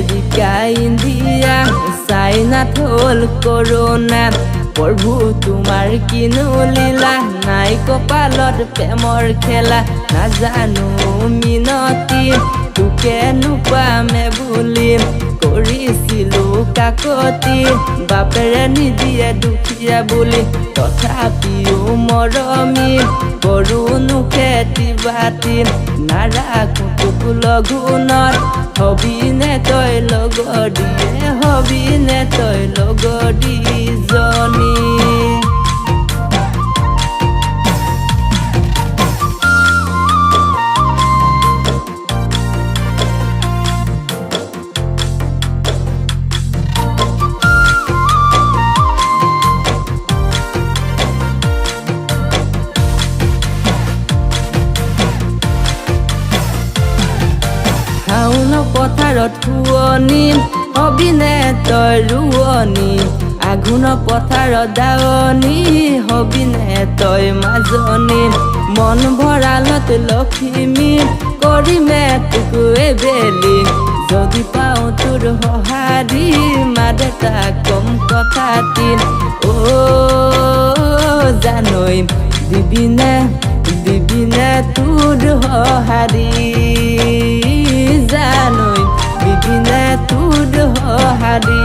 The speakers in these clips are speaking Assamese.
আমেৰিকা ইণ্ডিয়া চাইনাত হ'ল কৰোণা প্ৰভু তোমাৰ কিনো লীলা নাই কপালত প্ৰেমৰ খেলা নাজানো মিনতি তোকে নোপামে বুলি কৰিছিলো কাকতি বাপেৰে নিদিয়ে দুখীয়া বুলি তথাপিও মৰমী কৰোনো খেতি বাতি নাৰাখো তোক লঘোণত হবিনে তই লগদিয়ে হবিনে তই লগদিজনী পথাৰত শুৱনি হবিনে তই ৰোৱনি আঘোণ পথাৰত দাৱনি হবিনে তই মাজনী মন ভঁৰালত লখিমী কৰিমে তোক এবেলি যদি পাওঁ তোৰ সঁহাৰি মা দেউতাক কম কথাটি জানৈ দিবিনে তোৰ সঁহাৰি জানৈ দিবিনে তোৰ সঁহাৰি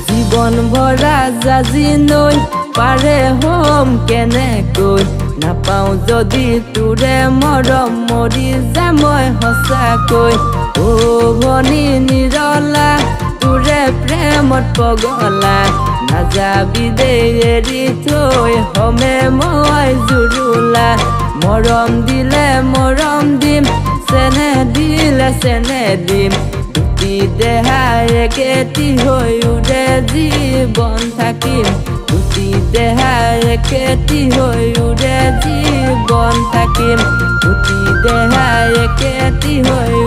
জীৱন ভৰা জাজি নৈ পাৰে হম কেনেকৈ নাপাওঁ যদি তোৰে মৰম মৰি যাম মই সঁচাকৈ ভনী নিৰলা তোৰে প্ৰেমত পগলা নাযাবি দেই এৰি থৈ হমে মই জুৰুলা মৰম দিলে মৰম দিম চেনেহ দিলে চেনেহ দিম দুটি দেহা একেটি হৈ উৰে জীৱন থাকিম দুটি দেহা একেটি হৈ উৰে জীৱন থাকিম দুটি দেহা একেটি হৈ